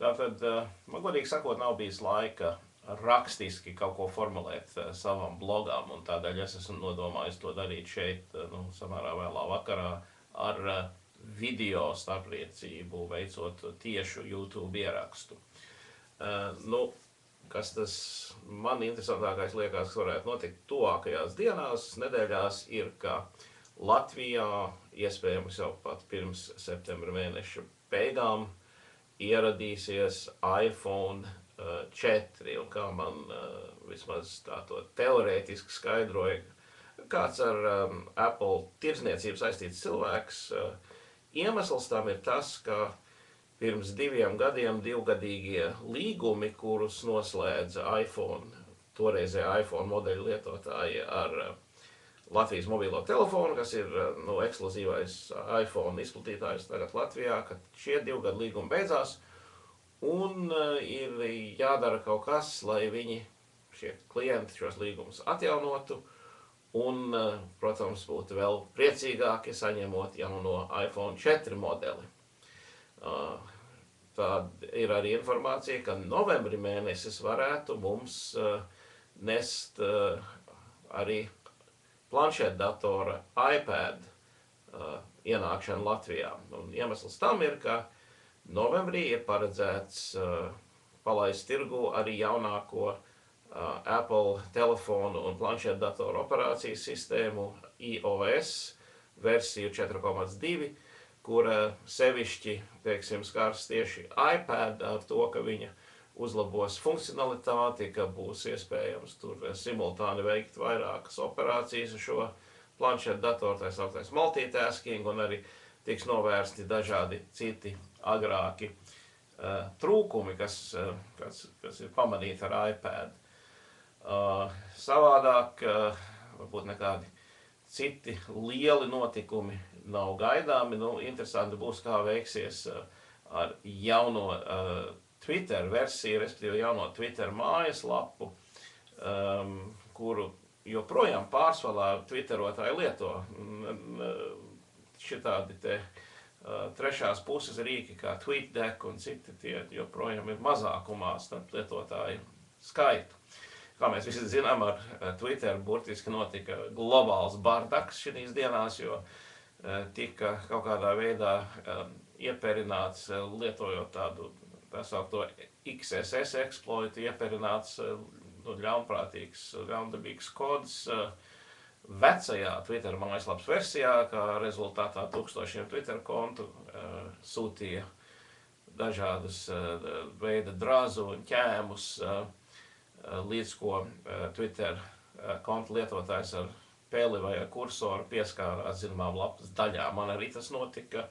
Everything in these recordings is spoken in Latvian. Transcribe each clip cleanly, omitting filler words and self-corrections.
Tātad, man godīgi sakot, nav bijis laika rakstiski kaut ko formulēt savam blogām, un tādēļ es esmu nodomājis to darīt šeit, nu, samērā vēlā vakarā ar video starpriecību, veicot tiešu YouTube ierakstu. Nu, kas tas man interesantākais liekas, kas varētu notikt tuvākajās dienās, nedēļās, ir, ka Latvijā, iespējams jau pat pirms septembra mēneša beigām, ieradīsies iPhone 4, un kā man vismaz tā to teorētiski skaidroja, kāds ar Apple tirdzniecību saistīts cilvēks, iemesls tam ir tas, ka pirms 2 gadiem divgadīgie līgumi, kurus noslēdza iPhone, toreizējā iPhone modeļu lietotāji ar Latvijas mobilo telefonu, kas ir ekskluzīvais iPhone izplatītājs tagad Latvijā, ka šie 2 gadu līgumi beidzās, un ir jādara kaut kas, lai viņi, šie klienti, šos līgumus atjaunotu, un, protams, būtu vēl priecīgāki saņemot jauno iPhone 4 modeli. Tāda ir arī informācija, ka novembri mēnesis varētu mums nest arī planšetdatora iPad ienākšana Latvijā. Un iemesls tam ir, ka novembrī ir paredzēts palaist tirgu arī jaunāko Apple telefonu un planšetdatoru operācijas sistēmu iOS versiju 4.2, kura sevišķi, teiksim, skars tieši iPad ar to, ka viņa uzlabos funkcionalitāti, ka būs iespējams tur simultāni veikt vairākas operācijas ar šo planšetdatoru, tā sauktais multitasking, un arī tiks novērsti dažādi citi agrāki trūkumi, kas ir pamanīti ar iPad. Savādāk, varbūt nekādi citi lieli notikumi nav gaidāmi. Nu, interesanti būs, kā veiksies ar jauno Twitter versiju, respektīvi jauno Twitter mājaslapu, kuru joprojām pārsvarā twitterotāji lieto. Šitādi te trešās puses rīki kā TweetDeck un citi tie joprojām ir mazākumā starp lietotāju skaitu. Kā mēs visi zinām, ar Twitter burtiski notika globāls bardaks šīs dienās, jo tika kaut kādā veidā ieperināts, lietojot tādu tā saukto XSS exploitu, ieperināts ļaunprātīgs, ļaundabīgs kods vecajā Twitter mājaslapas versijā, kā rezultātā tūkstošiem Twitter kontu sūtīja dažādas veida drāzu un ķēmus, līdz ko Twitter konta lietotājs ar peli vai ar kursoru pieskārās zināmām lapas daļām. Man arī tas notika,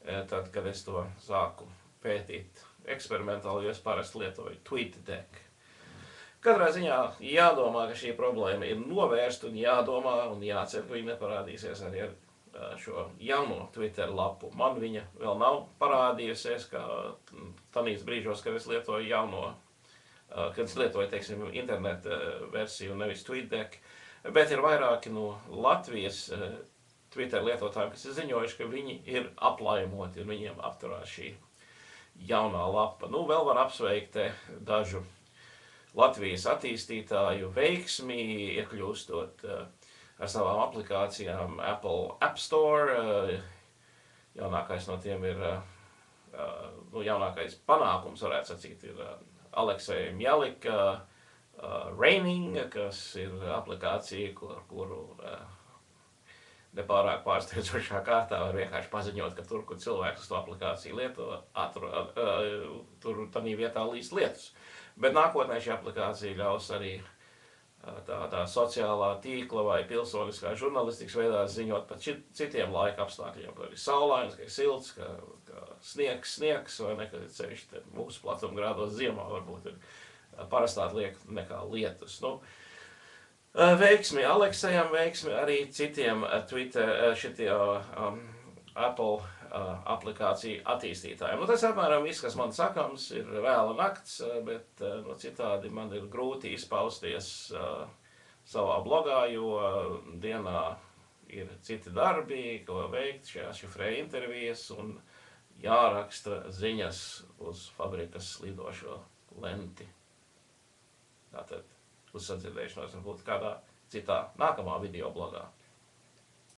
tad, kad es to sāku pētīt eksperimentāli, jo es parasti lietoju TweetDeck. Katrā ziņā jādomā, ka šī problēma ir novērsta, un jādomā un jācer, ka viņa neparādīsies arī ar šo jauno Twitter lapu. Man viņa vēl nav parādījusies, kā tanīs brīžos, kad es lietoju jauno, kad es lietoju, teiksim, interneta versiju, nevis TweetDeck, bet ir vairāki no Latvijas Twitter lietotājiem, kas ir ziņojuši, ka viņi ir aplaimoti un viņiem apturās šī jaunā lapa. Nu, vēl var apsveikt dažu Latvijas attīstītāju veiksmi, iekļūstot ar savām aplikācijām Apple App Store. Jaunākais no tiem ir, jaunākais panākums, varētu sacīt, ir Aleksejam Jalika Raining, kas ir aplikācija, kuru nepārāk pārsteidzošā kārtā var vienkārši paziņot, ka tur, kur cilvēks to aplikāciju lieto, tur tādā vietā līst lietus. Bet nākotnē šī aplikācija ļaus arī tādā sociālā tīkla vai pilsoniskā žurnalistikas veidā ziņot par citiem laika apstākļiem, ka ir saulains, ka ir silts, ka sniegs, vai ne, ka sevišķi mūsu platumgrādos ziemā varbūt ir parastāk liek nekā lietus. Nu, veiksmi Aleksejam, veiksmi arī citiem Twitter, Apple aplikāciju attīstītājiem. Nu, tas apmēram viss, kas man sakams, ir vēla nakts, bet citādi man ir grūti izpausties savā blogā, jo dienā ir citi darbi, ko veikt, šajā šifrē intervijas, un jāraksta ziņas uz fabrikas slidošo lenti. Tātad uz sadzirdēšanos varbūt kādā citā nākamā video blogā.